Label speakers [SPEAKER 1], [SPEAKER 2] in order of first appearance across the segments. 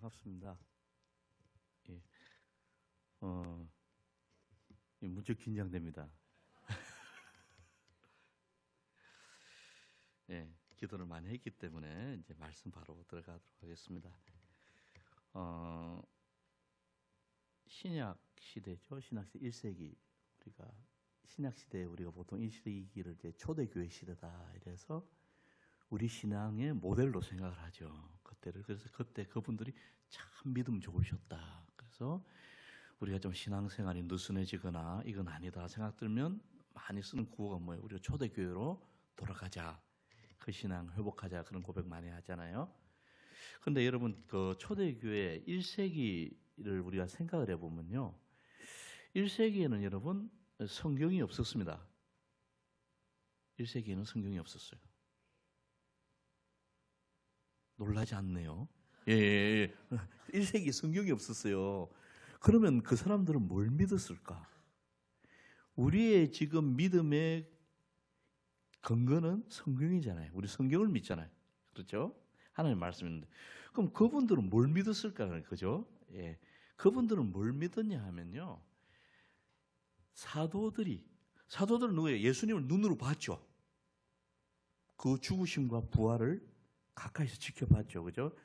[SPEAKER 1] 반갑습니다. 예. 무척 긴장됩니다. 예, 기도를 많이 했기 때문에 이제 말씀 바로 들어가도록 하겠습니다. 신약 시대죠. 신약 시대 1세기 우리가 신약 시대에 우리가 보통 이 시기를 이제 초대교회 시대다 이래서 우리 신앙의 모델로 생각을 하죠. 그래서 그때 그분들이 참 믿음 좋으셨다. 그래서 우리가 좀 신앙생활이 느슨해지거나 이건 아니다 생각 들면 많이 쓰는 구호가 뭐예요? 우리가 초대교회로 돌아가자. 그 신앙 회복하자. 그런 고백 많이 하잖아요. 그런데 여러분 그 초대교회 1세기를 우리가 생각을 해보면요. 1세기에는 여러분 성경이 없었습니다. 1세기에는 성경이 없었어요. 놀라지 않네요. 예. 1세기 성경이 없었어요. 그러면 그 사람들은 뭘 믿었을까? 우리의 지금 믿음의 근거는 성경이잖아요. 우리 성경을 믿잖아요. 그렇죠? 하나님 말씀인데. 그럼 그분들은 뭘 믿었을까? 그죠? 예. 그분들은 뭘 믿었냐 하면요. 사도들은 누구예요? 예수님을 눈으로 봤죠. 그 죽으심과 부활을 가까이서 지켜봤죠. 그죠?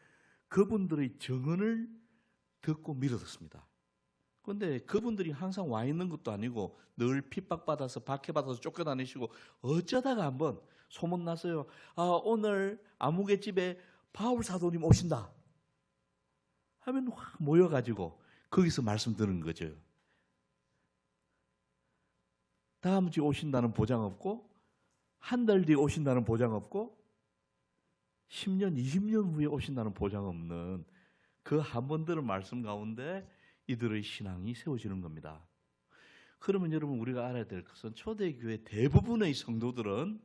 [SPEAKER 1] 그분들의 증언을 듣고 믿었습니다. 그런데 그분들이 항상 와 있는 것도 아니고 늘 핍박받아서 박해받아서 쫓겨다니시고 어쩌다가 한번 소문났어요. 오늘 아무개 집에 바울 사도님 오신다. 하면 확 모여가지고 거기서 말씀 듣는 거죠. 다음 주에 오신다는 보장 없고 한 달 뒤에 오신다는 보장 없고 10년, 20년 후에 오신다는 보장 없는 그 한 번 들은 말씀 가운데 이들의 신앙이 세워지는 겁니다. 그러면 여러분 우리가 알아야 될 것은 초대교회 대부분의 성도들은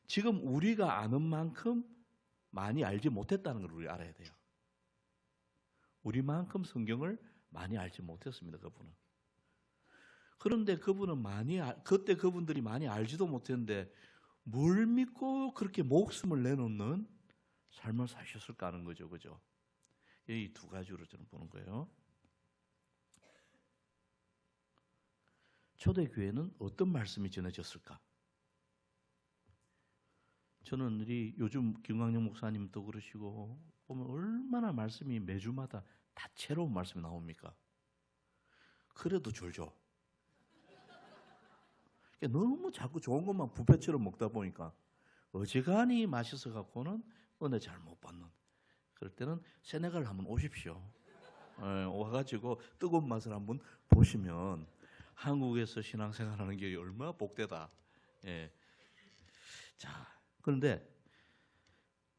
[SPEAKER 1] 지금 우리가 아는 만큼 많이 알지 못했다는 걸 우리가 알아야 돼요. 우리만큼 성경을 많이 알지 못했습니다. 그분은. 그런데 그분은 그때 그분들이 많이 알지도 못했는데 뭘 믿고 그렇게 목숨을 내놓는 삶을 사셨을까 하는 거죠. 그죠? 이 두 가지로 저는 보는 거예요. 초대교회는 어떤 말씀이 전해졌을까? 저는 요즘 김광영 목사님도 그러시고 보면 얼마나 말씀이 매주마다 다채로운 말씀이 나옵니까? 그래도 졸죠. 너무 자꾸 좋은 것만 뷔페처럼 먹다 보니까 어지간히 맛있어 갖고는 은혜 잘 못 받는. 그럴 때는 세네갈 한번 오십시오. 와가지고 뜨거운 맛을 한번 보시면 한국에서 신앙생활하는 게 얼마나 복되다. 예. 자, 그런데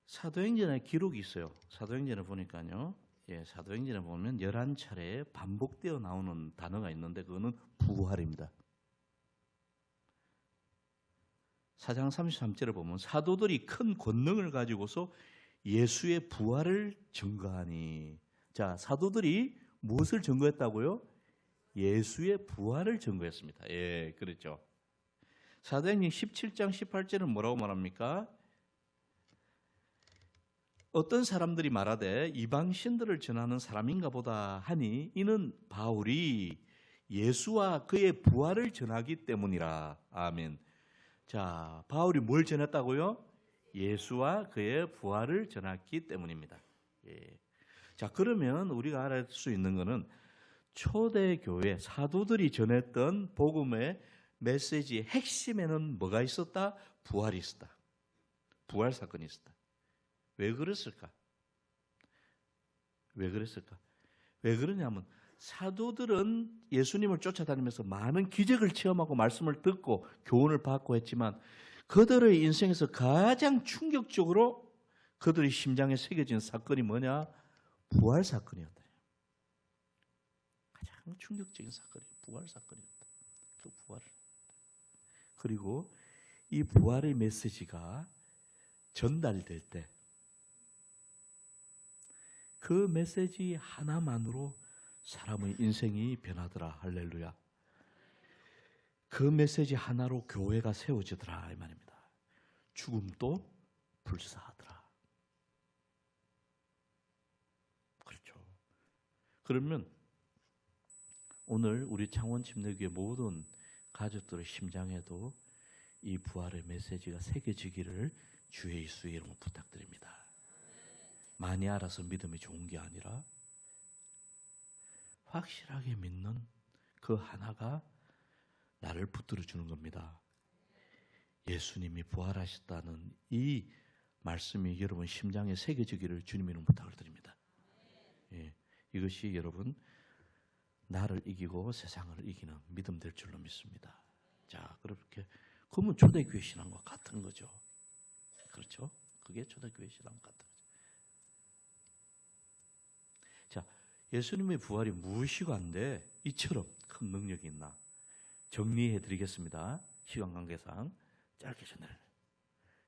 [SPEAKER 1] 사도행전에 기록이 있어요. 사도행전에 보니까요. 예, 사도행전에 보면 11차례 반복되어 나오는 단어가 있는데 그거는 부활입니다. 4장 33절을 보면 사도들이 큰 권능을 가지고서 예수의 부활을 증거하니. 자, 사도들이 무엇을 증거했다고요? 예수의 부활을 증거했습니다. 예, 그렇죠. 사도행전 17장 18절은 뭐라고 말합니까? 어떤 사람들이 말하되 이방신들을 전하는 사람인가 보다 하니 이는 바울이 예수와 그의 부활을 전하기 때문이라. 아멘. 자, 바울이 뭘 전했다고요? 예수와 그의 부활을 전했기 때문입니다. 예. 자, 그러면 우리가 알아볼 수 있는 것은 초대교회 사도들이 전했던 복음의 메시지의 핵심에는 뭐가 있었다? 부활이 있었다. 부활 사건이 있었다. 왜 그랬을까? 왜 그러냐면 사도들은 예수님을 쫓아다니면서 많은 기적을 체험하고 말씀을 듣고 교훈을 받고 했지만 그들의 인생에서 가장 충격적으로 그들의 심장에 새겨진 사건이 뭐냐? 부활 사건이었다. 가장 충격적인 사건이 부활 사건이었다. 그 부활을. 그리고 이 부활의 메시지가 전달될 때 그 메시지 하나만으로 사람의 인생이 변하더라. 할렐루야. 그 메시지 하나로 교회가 세워지더라 이 말입니다. 죽음도 불사하더라. 그렇죠. 그러면 오늘 우리 창원 침례교회 모든 가족들의 심장에도 이 부활의 메시지가 새겨지기를 주의 예수의 이름으로 부탁드립니다. 많이 알아서 믿음이 좋은 게 아니라 확실하게 믿는 그 하나가 나를 붙들어 주는 겁니다. 예수님이 부활하셨다는 이 말씀이 여러분 심장에 새겨지기를 주님의 이름으로 부탁을 드립니다. 예, 이것이 여러분 나를 이기고 세상을 이기는 믿음 될 줄로 믿습니다. 자, 그렇게 그러면 초대교회 신앙과 같은 거죠. 그렇죠? 그게 초대교회 신앙과 같은 거죠. 자, 예수님의 부활이 무엇이간데 이처럼 큰 능력이 있나? 정리해 드리겠습니다. 시간 관계상 짧게 전해요.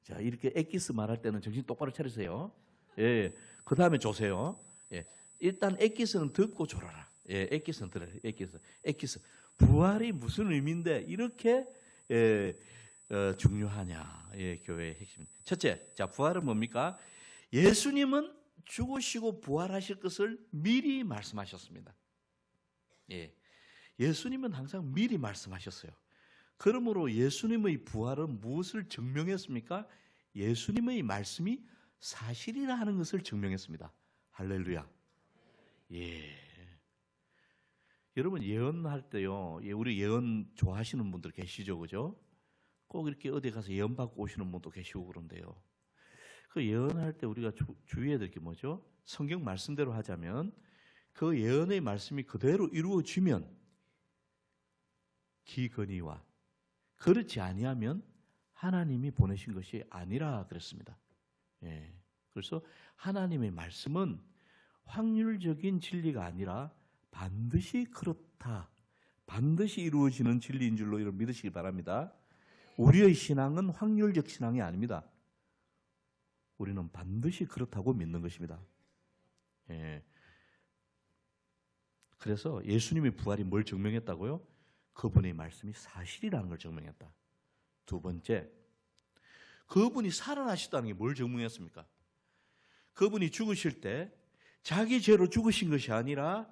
[SPEAKER 1] 자, 이렇게 엑기스 말할 때는 정신 똑바로 차리세요. 예, 그 다음에 조세요. 예, 일단 엑기스는 듣고 졸아라. 예, 엑기스는 들어요. 엑기스. 부활이 무슨 의미인데 이렇게 중요하냐? 예, 교회의 핵심. 첫째, 자, 부활은 뭡니까? 예수님은 죽으시고 부활하실 것을 미리 말씀하셨습니다. 예, 예수님은 항상 미리 말씀하셨어요. 그러므로 예수님의 부활은 무엇을 증명했습니까? 예수님의 말씀이 사실이라 하는 것을 증명했습니다. 할렐루야. 예. 여러분 예언할 때요, 우리 예언 좋아하시는 분들 계시죠, 그죠? 꼭 이렇게 어디 가서 예언 받고 오시는 분도 계시고 그런데요. 그 예언할 때 우리가 주의해야 될 게 뭐죠? 성경 말씀대로 하자면 그 예언의 말씀이 그대로 이루어지면 기근이와 그렇지 아니하면 하나님이 보내신 것이 아니라 그랬습니다. 예. 그래서 하나님의 말씀은 확률적인 진리가 아니라 반드시 그렇다, 반드시 이루어지는 진리인 줄로 여러분 믿으시기 바랍니다. 우리의 신앙은 확률적 신앙이 아닙니다. 우리는 반드시 그렇다고 믿는 것입니다. 예. 그래서 예수님의 부활이 뭘 증명했다고요? 그분의 말씀이 사실이라는 걸 증명했다. 두 번째, 그분이 살아나셨다는 게 뭘 증명했습니까? 그분이 죽으실 때 자기 죄로 죽으신 것이 아니라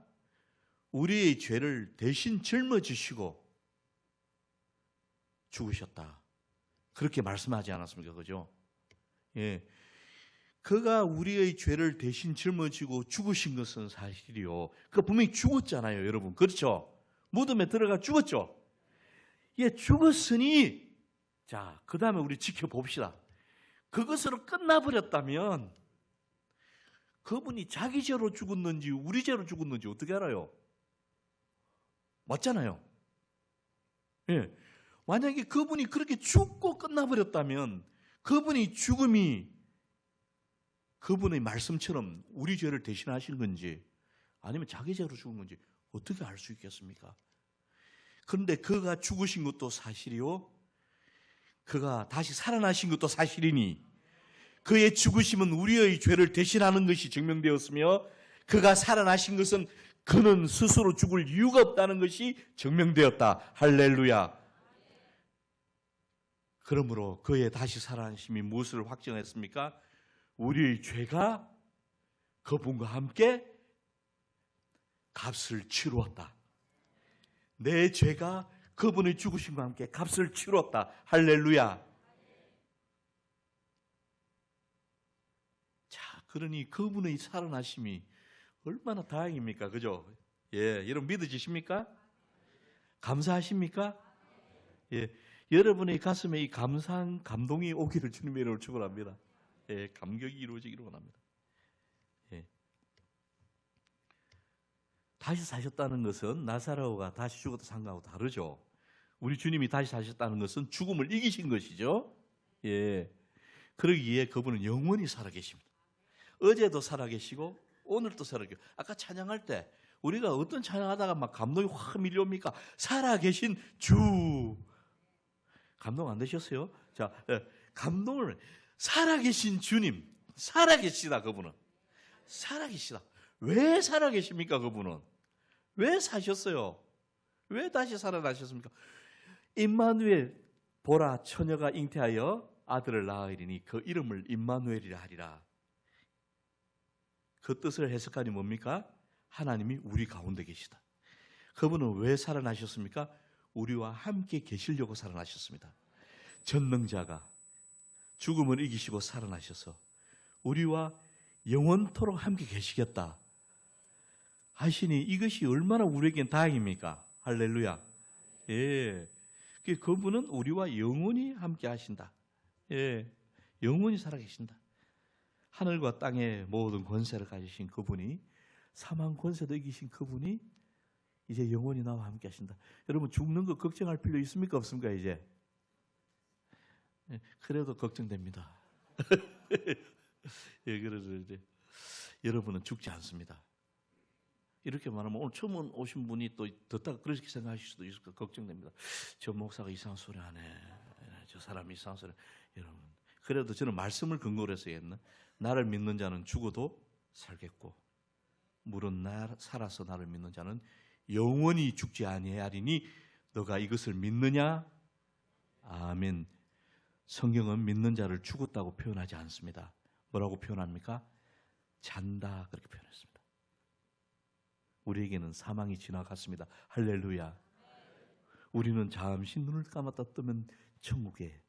[SPEAKER 1] 우리의 죄를 대신 짊어지시고 죽으셨다. 그렇게 말씀하지 않았습니까? 그죠? 예. 그가 우리의 죄를 대신 짊어지고 죽으신 것은 사실이요. 그 분명히 죽었잖아요, 여러분. 그렇죠? 무덤에 들어가 죽었죠? 예, 죽었으니, 자, 그 다음에 우리 지켜봅시다. 그것으로 끝나버렸다면, 그분이 자기 죄로 죽었는지, 우리 죄로 죽었는지 어떻게 알아요? 맞잖아요. 예. 만약에 그분이 그렇게 죽고 끝나버렸다면, 그분의 죽음이 그분의 말씀처럼 우리 죄를 대신하신 건지, 아니면 자기 죄로 죽은 건지, 어떻게 알 수 있겠습니까? 그런데 그가 죽으신 것도 사실이요, 그가 다시 살아나신 것도 사실이니 그의 죽으심은 우리의 죄를 대신하는 것이 증명되었으며 그가 살아나신 것은 그는 스스로 죽을 이유가 없다는 것이 증명되었다. 할렐루야. 그러므로 그의 다시 살아나심이 무엇을 확정했습니까? 우리의 죄가 그분과 함께 값을 치루었다. 내 죄가 그분의 죽으심과 함께 값을 치루었다. 할렐루야. 자, 그러니 그분의 살아나심이 얼마나 다행입니까? 그죠? 예, 여러분 믿어지십니까? 감사하십니까? 예, 여러분의 가슴에 이 감동이 오기를 주님의 이름으로 축원합니다. 예, 감격이 이루어지기를 원합니다. 예. 다시 사셨다는 것은 나사로가 다시 죽었다 산 거하고 다르죠. 우리 주님이 다시 사셨다는 것은 죽음을 이기신 것이죠. 예. 그러기에 그분은 영원히 살아계십니다. 어제도 살아계시고 오늘도 살아계시고, 아까 찬양할 때 우리가 어떤 찬양하다가 막 감동이 확 밀려옵니까? 살아계신 주. 감동 안 되셨어요? 자, 감동을, 살아계신 주님, 살아계시다. 그분은 살아계시다. 왜 살아계십니까? 그분은 왜 사셨어요? 왜 다시 살아나셨습니까? 임마누엘, 보라, 처녀가 잉태하여 아들을 낳으리니 그 이름을 임마누엘이라 하리라. 그 뜻을 해석하니 뭡니까? 하나님이 우리 가운데 계시다. 그분은 왜 살아나셨습니까? 우리와 함께 계시려고 살아나셨습니다. 전능자가 죽음을 이기시고 살아나셔서 우리와 영원토록 함께 계시겠다 하시니 이것이 얼마나 우리에겐 다행입니까? 할렐루야. 예. 그분은 우리와 영원히 함께 하신다. 예. 영원히 살아계신다. 하늘과 땅의 모든 권세를 가지신 그분이, 사망 권세도 이기신 그분이 이제 영원히 나와 함께 하신다. 여러분, 죽는 거 걱정할 필요 있습니까? 없습니까? 이제? 예. 그래도 걱정됩니다. 예, 그래서 이제 여러분은 죽지 않습니다. 이렇게 말하면 오늘 처음 오신 분이 또 듣다가 그렇게 생각하실 수도 있을까 걱정됩니다. 저 목사가 이상한 소리 하네. 저 사람이 이상한 소리. 여러분, 그래도 저는 말씀을 근거로 해서 했나? 나를 믿는 자는 죽어도 살겠고, 물은 살아서 나를 믿는 자는 영원히 죽지 아니하리니 너가 이것을 믿느냐? 아멘. 성경은 믿는 자를 죽었다고 표현하지 않습니다. 뭐라고 표현합니까? 잔다, 그렇게 표현했습니다. 우리에게는 사망이 지나갔습니다. 할렐루야. 우리는 잠시 눈을 감았다 뜨면 천국에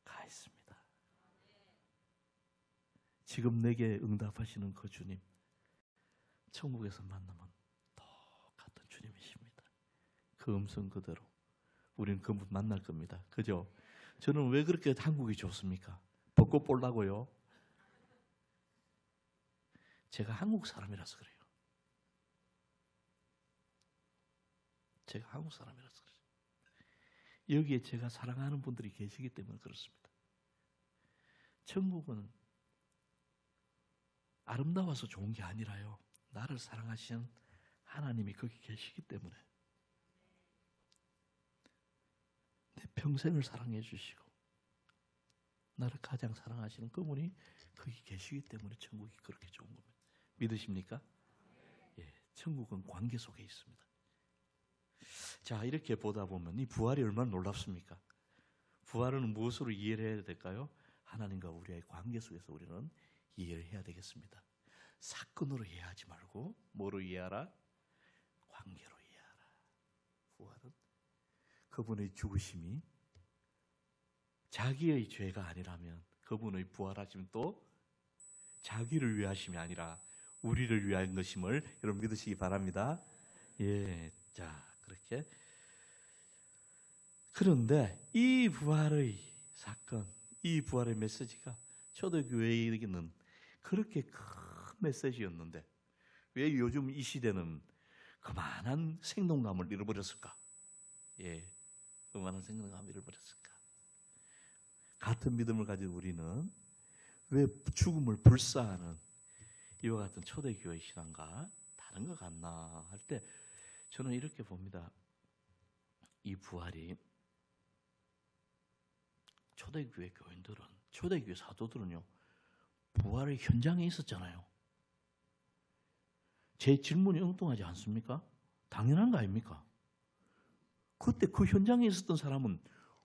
[SPEAKER 1] 가 있습니다. 지금 내게 응답하시는 그 주님, 천국에서 만나면 똑같은 주님이십니다. 그 음성 그대로 우리는 그분 만날 겁니다. 그죠? 저는 왜 그렇게 한국이 좋습니까? 벚꽃 보려고요? 제가 한국 사람이라서 그래요. 제가 한국 사람이라서 그래요. 여기에 제가 사랑하는 분들이 계시기 때문에 그렇습니다. 천국은 아름다워서 좋은 게 아니라요, 나를 사랑하시는 하나님이 거기 계시기 때문에, 내 평생을 사랑해 주시고 나를 가장 사랑하시는 그분이 거기 계시기 때문에 천국이 그렇게 좋은 겁니다. 믿으십니까? 예, 천국은 관계 속에 있습니다. 자, 이렇게 보다 보면 이 부활이 얼마나 놀랍습니까? 부활은 무엇으로 이해를 해야 될까요? 하나님과 우리의 관계 속에서 우리는 이해를 해야 되겠습니다. 사건으로 이해하지 말고 뭐로 이해하라? 관계로 이해하라. 부활은 그분의 죽으심이 자기의 죄가 아니라면, 그분의 부활하심은 또 자기를 위하심이 아니라 우리를 위한 것임을 여러분 믿으시기 바랍니다. 예, 자, 그렇게. 그런데 이 부활의 사건, 이 부활의 메시지가 초대교회에게는 그렇게 큰 메시지였는데 왜 요즘 이 시대는 그만한 생동감을 잃어버렸을까? 예, 그만한 생동감을 잃어버렸을까? 같은 믿음을 가진 우리는 왜 죽음을 불사하는 이와 같은 초대교회 신앙과 다른 것 같나 할 때 저는 이렇게 봅니다. 이 부활이 초대교회 교인들은, 초대교회 사도들은요, 부활의 현장에 있었잖아요. 제 질문이 엉뚱하지 않습니까? 당연한 거 아닙니까? 그때 그 현장에 있었던 사람은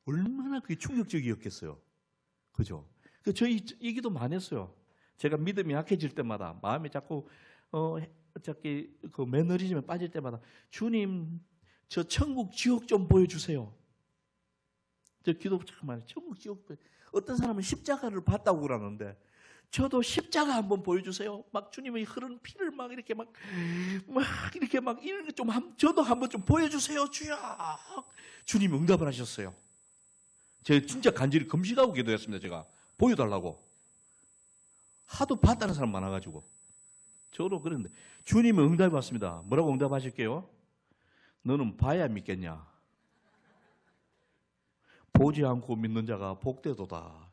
[SPEAKER 1] 얼마나 그게 충격적이었겠어요. 그죠? 저희 이 기도 많이 했어요. 제가 믿음이 약해질 때마다, 마음이 자꾸 그 매너리즘에 빠질 때마다, 주님, 저 천국 지옥 좀 보여주세요. 저 기도 잠깐만, 천국 지옥. 어떤 사람은 십자가를 봤다고 그러는데, 저도 십자가 한번 보여주세요. 막 주님의 흐르는 피를 막 이렇게 이렇게 좀 저도 한번 좀 보여주세요, 주여. 주님 응답을 하셨어요. 제가 진짜 간절히 금식하고 기도했습니다. 제가 보여달라고. 하도 봤다는 사람 많아가지고. 저도 그랬는데 주님은 응답이 왔습니다. 뭐라고 응답하실게요? 너는 봐야 믿겠냐? 보지 않고 믿는 자가 복되도다.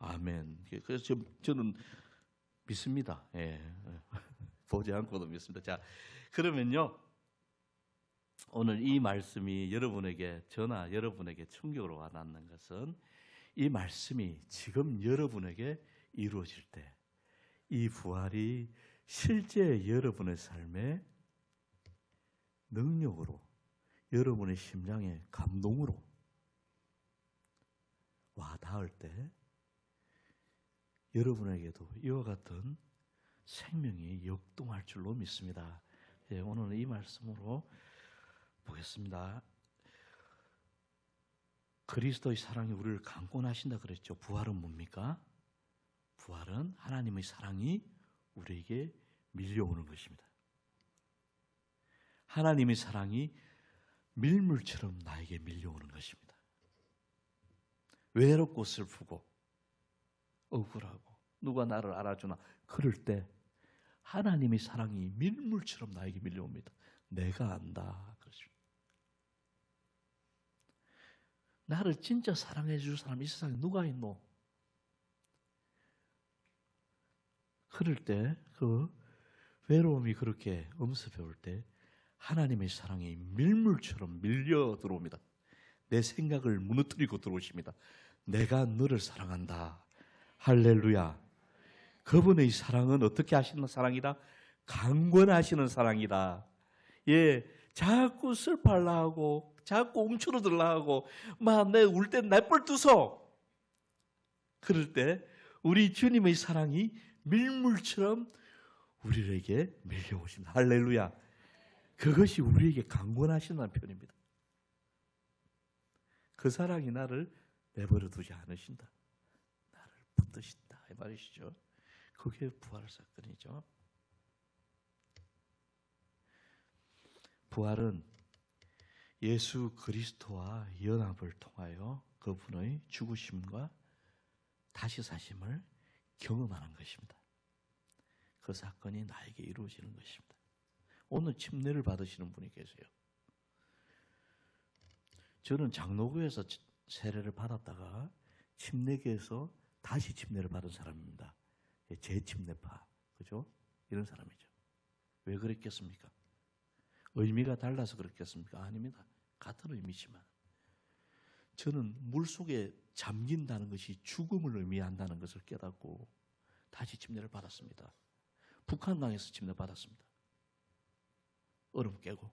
[SPEAKER 1] 아멘. 그래서 저는 믿습니다. 예. 보지 않고도 믿습니다. 자, 그러면요, 오늘 이 말씀이 여러분에게, 저나 여러분에게 충격으로 와닿는 것은 이 말씀이 지금 여러분에게 이루어질 때 이 부활이 실제 여러분의 삶의 능력으로, 여러분의 심장의 감동으로 와 닿을 때 여러분에게도 이와 같은 생명이 역동할 줄로 믿습니다. 예, 오늘은 이 말씀으로 보겠습니다. 그리스도의 사랑이 우리를 강권하신다 그랬죠. 부활은 뭡니까? 부활은 하나님의 사랑이 우리에게 밀려오는 것입니다. 하나님의 사랑이 밀물처럼 나에게 밀려오는 것입니다. 외롭고 슬프고 억울하고 누가 나를 알아주나 그럴 때 하나님의 사랑이 밀물처럼 나에게 밀려옵니다. 내가 안다. 그렇죠. 나를 진짜 사랑해 줄 사람 이 세상에 누가 있노? 그럴 때 그 외로움이 그렇게 엄습해 올 때 하나님의 사랑이 밀물처럼 밀려 들어옵니다. 내 생각을 무너뜨리고 들어오십니다. 내가 너를 사랑한다. 할렐루야. 그분의 사랑은 어떻게 하시는 사랑이다? 강권하시는 사랑이다. 예, 자꾸 슬퍼하려 하고 자꾸 움츠러들라 하고 막 내 울 땐 날뻘 뜨서 그럴 때 우리 주님의 사랑이 밀물처럼 우리에게 밀려오십니다. 할렐루야. 그것이 우리에게 강권하시는 편입니다. 그 사랑이 나를 내버려 두지 않으신다. 나를 붙드신다. 이 말이시죠. 그게 부활 사건이죠. 부활은 예수 그리스도와 연합을 통하여 그분의 죽으심과 다시 사심을 경험하는 것입니다. 그 사건이 나에게 이루어지는 것입니다. 오늘 침례를 받으시는 분이 계세요. 저는 장로교에서 세례를 받았다가 침례교에서 다시 침례를 받은 사람입니다. 재침례파, 그죠? 이런 사람이죠. 왜 그랬겠습니까? 의미가 달라서 그렇겠습니까? 아닙니다. 같은 의미지만 저는 물속에 잠긴다는 것이 죽음을 의미한다는 것을 깨닫고 다시 침례를 받았습니다. 북한강에서 침례 받았습니다. 얼음 깨고.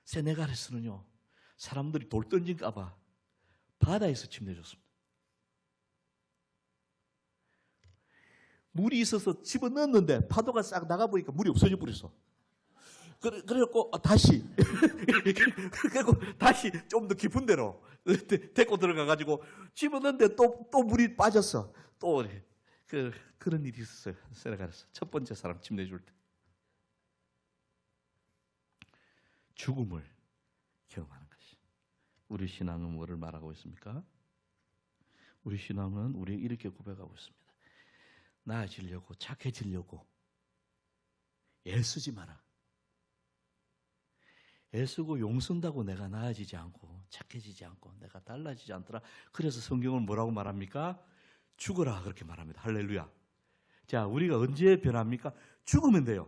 [SPEAKER 1] 세네갈에서는요, 사람들이 돌 던질까 봐 바다에서 침례 줬습니다. 물이 있어서 집어넣었는데 파도가 싹 나가보니까 물이 없어져 버렸어. 그래갖고 다시 그리고 다시 좀 더 깊은 데로 데리고 들어가가지고 집어넣는데 또 물이 빠졌어. 또 그런 일이 있었어요. 세네갈에서 첫 번째 사람 침례 줄 때 죽음을 경험하는 것이. 우리 신앙은 뭐를 말하고 있습니까? 우리 신앙은 우리 이렇게 고백하고 있습니다. 나아지려고 착해지려고 애쓰지 마라. 애쓰고 용쓴다고 내가 나아지지 않고 착해지지 않고 내가 달라지지 않더라. 그래서 성경은 뭐라고 말합니까? 죽어라 그렇게 말합니다. 할렐루야. 자, 우리가 언제 변합니까? 죽으면 돼요.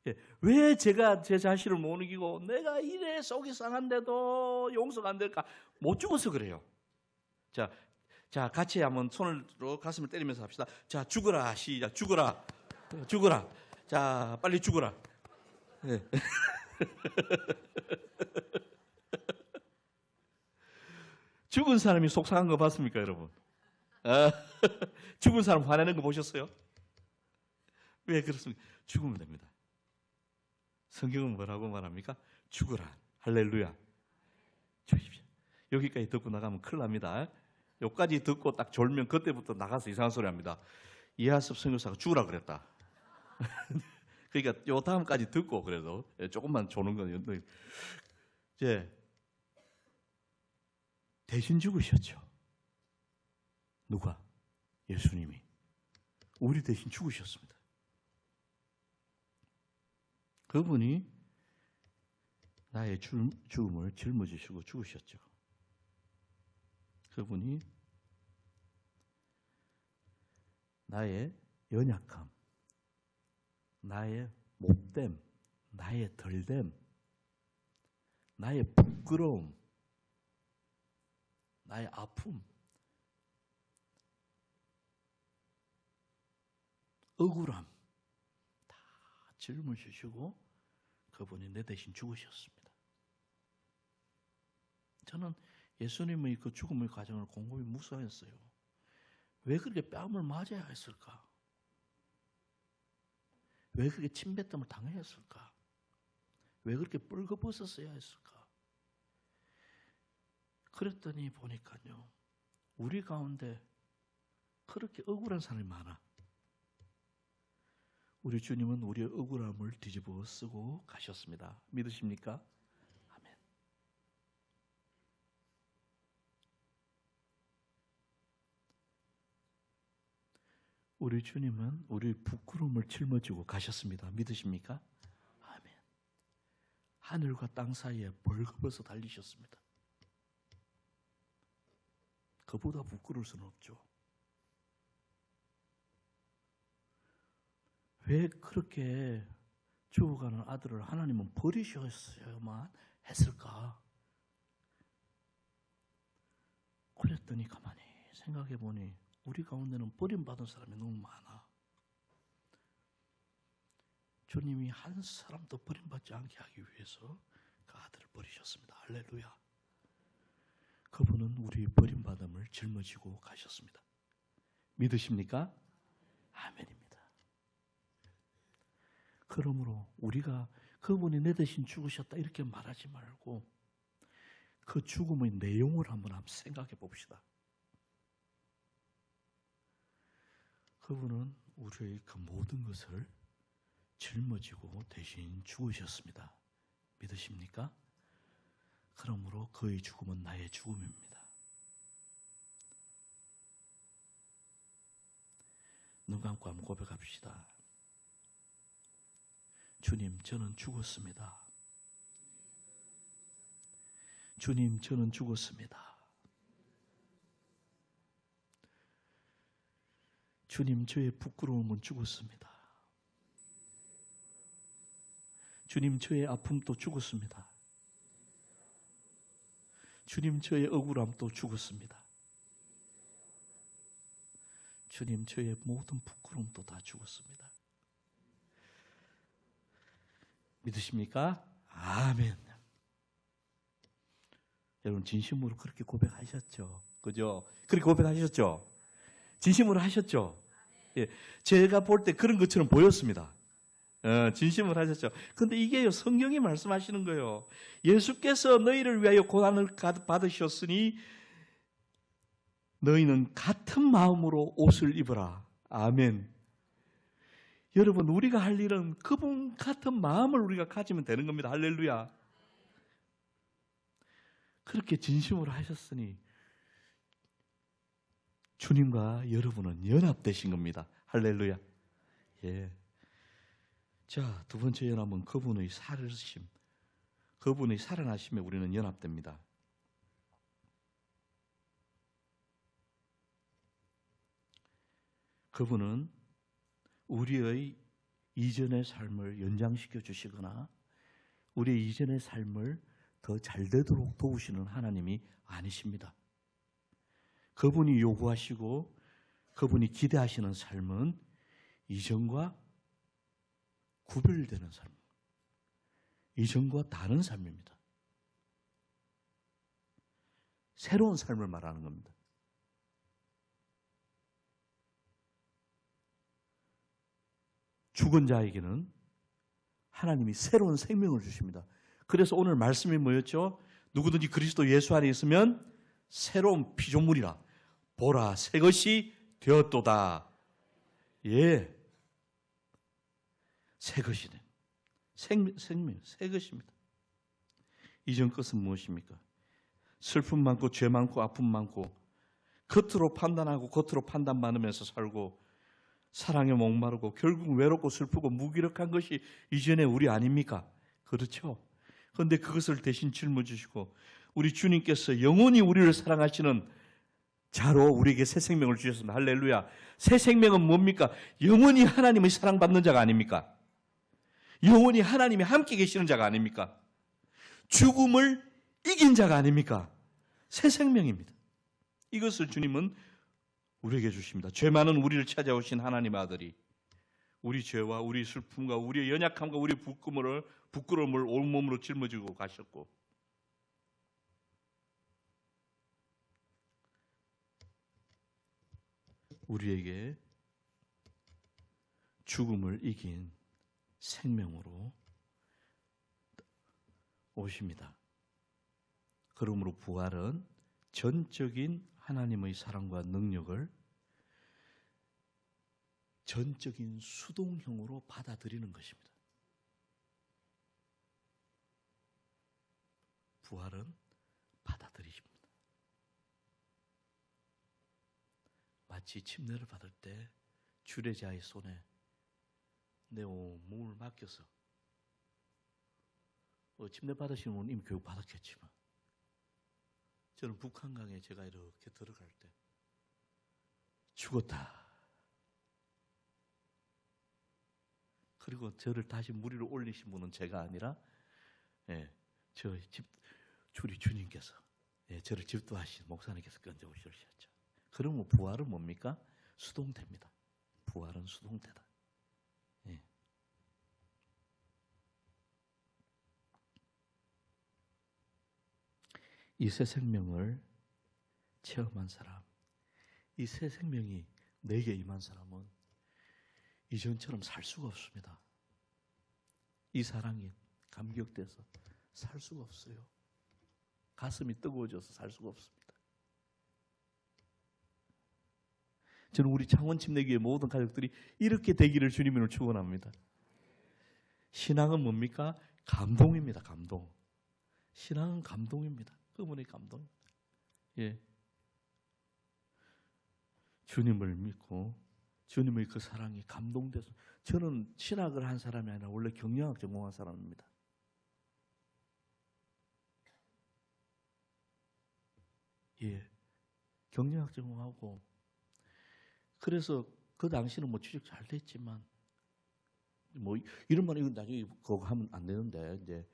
[SPEAKER 1] 예, 왜 제가 제 자신을 못 이기고 내가 이래 속이 상한데도 용서가 안 될까? 못 죽어서 그래요. 자, 같이 한번 손으로 가슴을 때리면서 합시다. 자, 죽어라. 시작. 죽어라. 죽어라. 자, 빨리 죽어라. 네. 죽은 사람이 속상한 거 봤습니까, 여러분? 죽은 사람 화내는 거 보셨어요? 왜 그렇습니까? 죽으면 됩니다. 성경은 뭐라고 말합니까? 죽어라. 할렐루야. 죽십시오. 여기까지 듣고 나가면 큰일 납니다. 여기까지 듣고 딱 졸면 그때부터 나가서 이상한 소리 합니다. 이하섭 선교사가 죽으라 그랬다. 그러니까 요 다음까지 듣고 그래도 조금만 조는 거예요. 이제 대신 죽으셨죠. 누가? 예수님이. 우리 대신 죽으셨습니다. 그분이 나의 죽음을 짊어지시고 죽으셨죠. 그분이 나의 연약함, 나의 못됨, 나의 덜됨, 나의 부끄러움, 나의 아픔, 억울함 다 짊어지시고 그분이 내 대신 죽으셨습니다. 저는 예수님의 그 죽음의 과정을 곰곰이 묵상했어요. 왜 그렇게 뺨을 맞아야 했을까? 왜 그렇게 침뱉음을 당해야 했을까? 왜 그렇게 뻘거벗었어야 했을까? 그랬더니 보니까요, 우리 가운데 그렇게 억울한 사람이 많아. 우리 주님은 우리의 억울함을 뒤집어 쓰고 가셨습니다. 믿으십니까? 아멘. 우리 주님은 우리 부끄러움을 짊어지고 가셨습니다. 믿으십니까? 아멘. 하늘과 땅 사이에 벌거벗어 달리셨습니다. 그보다 부끄러울 수는 없죠. 왜 그렇게 죽어가는 아들을 하나님은 버리셨어야만 했을까? 그랬더니 가만히 생각해 보니 우리 가운데는 버림받은 사람이 너무 많아. 주님이 한 사람도 버림받지 않게 하기 위해서 그 아들을 버리셨습니다. 할렐루야. 그분은 우리 버림받음을 짊어지고 가셨습니다. 믿으십니까? 아멘입니다. 그러므로 우리가 그분이 내 대신 죽으셨다 이렇게 말하지 말고 그 죽음의 내용을 한번 생각해 봅시다. 그분은 우리의 그 모든 것을 짊어지고 대신 죽으셨습니다. 믿으십니까? 그러므로 그의 죽음은 나의 죽음입니다. 눈 감고 한번 고백합시다. 주님, 저는 죽었습니다. 주님, 저는 죽었습니다. 주님, 저의 부끄러움은 죽었습니다. 주님, 저의 아픔도 죽었습니다. 주님, 저의 억울함도 죽었습니다. 주님, 저의 모든 부끄러움도 다 죽었습니다. 믿으십니까? 아멘. 여러분 진심으로 그렇게 고백하셨죠? 그죠? 그렇게 고백하셨죠? 진심으로 하셨죠? 예, 제가 볼 때 그런 것처럼 보였습니다. 진심으로 하셨죠? 근데 이게요, 성경이 말씀하시는 거예요. 예수께서 너희를 위하여 고난을 받으셨으니 너희는 같은 마음으로 옷을 입어라. 아멘. 여러분, 우리가 할 일은 그분 같은 마음을 우리가 가지면 되는 겁니다. 할렐루야. 그렇게 진심으로 하셨으니 주님과 여러분은 연합되신 겁니다. 할렐루야. 예. 자, 두 번째 연합은 그분의 살으심, 그분의 살아나심에 우리는 연합됩니다. 그분은 우리의 이전의 삶을 연장시켜 주시거나 우리의 이전의 삶을 더 잘 되도록 도우시는 하나님이 아니십니다. 그분이 요구하시고 그분이 기대하시는 삶은 이전과 구별되는 삶, 이전과 다른 삶입니다. 새로운 삶을 말하는 겁니다. 죽은 자에게는 하나님이 새로운 생명을 주십니다. 그래서 오늘 말씀이 뭐였죠? 누구든지 그리스도 예수 안에 있으면 새로운 피조물이라. 보라, 새 것이 되었도다. 예. 새 것이네. 생명, 새 것입니다. 이전 것은 무엇입니까? 슬픔 많고, 죄 많고, 아픔 많고, 겉으로 판단하고, 겉으로 판단 많으면서 살고, 사랑에 목마르고, 결국 외롭고 슬프고 무기력한 것이 이전에 우리 아닙니까? 그렇죠? 그런데 그것을 대신 짊어지시고, 우리 주님께서 영원히 우리를 사랑하시는 자로 우리에게 새 생명을 주셨습니다. 할렐루야. 새 생명은 뭡니까? 영원히 하나님의 사랑받는 자가 아닙니까? 영원히 하나님이 함께 계시는 자가 아닙니까? 죽음을 이긴 자가 아닙니까? 새 생명입니다. 이것을 주님은 우리에게 주십니다. 죄 많은 우리를 찾아오신 하나님의 아들이 우리 죄와 우리 슬픔과 우리의 연약함과 우리 부끄러움을 온몸으로 짊어지고 가셨고, 우리에게 죽음을 이긴 생명으로 오십니다. 그러므로 부활은 전적인 하나님의 사랑과 능력을 전적인 수동형으로 받아들이는 것입니다. 부활은 받아들이십니다. 마치 침례를 받을 때 주례자의 손에 내 몸을 맡겨서 침례 받으시는 분은 이미 교육 받았겠지만 저는 북한강에 제가 이렇게 들어갈 때 죽었다. 그리고 저를 다시 물 위로 올리신 분은 제가 아니라 우리 주님께서 저를 집도하신 목사님께서 건져 오셨죠. 그러면 부활은 뭡니까? 수동태입니다. 부활은 수동태다. 이 새 생명을 체험한 사람, 이 새 생명이 내게 임한 사람은 이전처럼 살 수가 없습니다. 이 사랑이 감격돼서 살 수가 없어요. 가슴이 뜨거워져서 살 수가 없습니다. 저는 우리 창원 침례교회 모든 가족들이 이렇게 되기를 주님으로 축원합니다. 신앙은 뭡니까? 감동입니다. 감동. 신앙은 감동입니다. 그분의 감동. 주님을 믿고 주님의 그 사랑이 감동돼서 저는 신학을 한 사람이 아니라 원래 경영학 전공한 사람입니다. 경영학 전공하고 그래서 그 당시는 취직 잘 됐지만 이런 말 이거 나중에 그거 하면 안 되는데 이제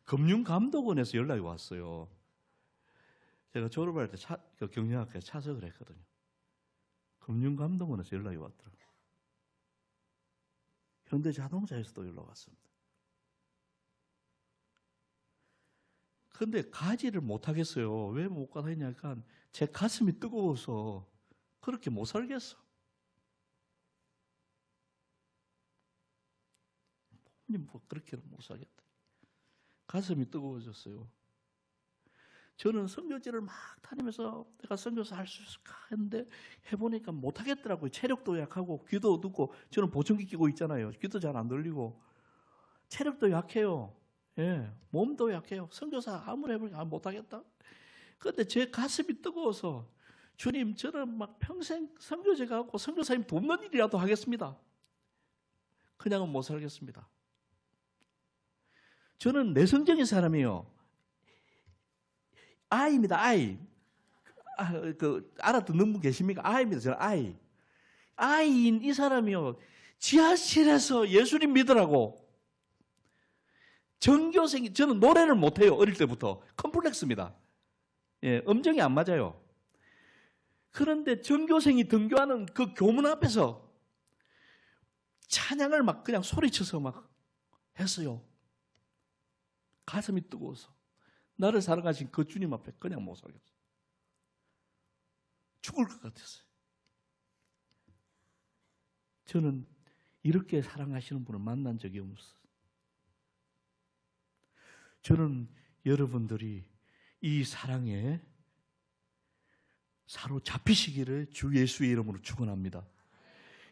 [SPEAKER 1] 금융감독원에서 연락이 왔어요. 제가 졸업할 때 경영학과에 차석을 했거든요. 금융감독원에서 연락이 왔더라고요. 현대자동차에서도 연락 왔습니다. 그런데 가지를 못하겠어요. 왜 못 가다 했냐니까 제 가슴이 뜨거워서 그렇게 못 살겠어. 그렇게는 못 살겠다. 가슴이 뜨거워졌어요. 저는 선교지를 막 다니면서 내가 선교사 할 수 있을까 했는데 해보니까 못하겠더라고요. 체력도 약하고 귀도 어둡고 저는 보청기 끼고 있잖아요. 귀도 잘 안 들리고 체력도 약해요. 몸도 약해요. 선교사 아무리 해보니까 못하겠다. 그런데 제 가슴이 뜨거워서 주님 저는 막 평생 선교제 가고 선교사님 돕는 일이라도 하겠습니다. 그냥은 못 살겠습니다. 저는 내성적인 사람이에요. 아이입니다. 아이. 알아듣는 분 계십니까? 아이입니다. 저는 아이. 아이인 이 사람이요. 지하실에서 예수님 믿으라고. 전교생이, 저는 노래를 못해요. 어릴 때부터. 컴플렉스입니다. 음정이 안 맞아요. 그런데 전교생이 등교하는 그 교문 앞에서 찬양을 막 그냥 소리쳐서 막 했어요. 가슴이 뜨거워서. 나를 사랑하신 그 주님 앞에 그냥 못 살겠어요. 죽을 것 같았어요. 저는 이렇게 사랑하시는 분을 만난 적이 없어요. 저는 여러분들이 이 사랑에 사로잡히시기를 주 예수의 이름으로 축원합니다.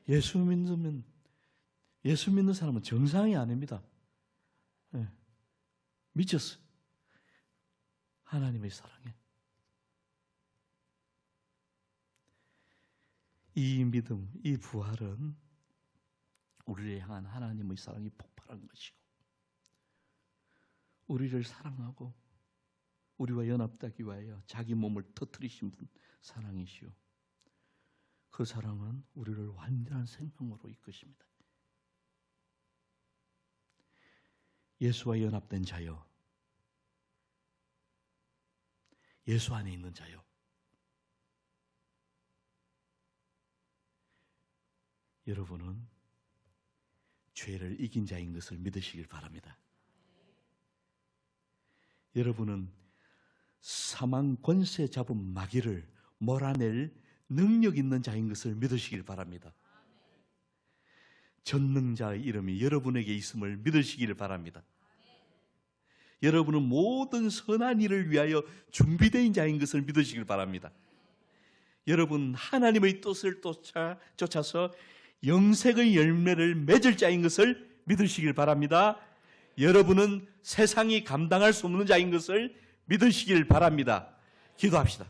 [SPEAKER 1] 예수 믿는 사람은 정상이 아닙니다. 미쳤어요. 하나님의 사랑에. 이 믿음, 이 부활은 우리를 향한 하나님의 사랑이 폭발한 것이고 우리를 사랑하고 우리와 연합되기 위하여 자기 몸을 터뜨리신 분 사랑이시오. 그 사랑은 우리를 완전한 생명으로 이끄십니다. 예수와 연합된 자여, 예수 안에 있는 자여, 여러분은 죄를 이긴 자인 것을 믿으시길 바랍니다. 여러분은 사망 권세 잡은 마귀를 몰아낼 능력 있는 자인 것을 믿으시길 바랍니다. 전능자의 이름이 여러분에게 있음을 믿으시길 바랍니다. 여러분은 모든 선한 일을 위하여 준비된 자인 것을 믿으시길 바랍니다. 여러분 하나님의 뜻을 쫓아서 영생의 열매를 맺을 자인 것을 믿으시길 바랍니다. 여러분은 세상이 감당할 수 없는 자인 것을 믿으시길 바랍니다. 기도합시다.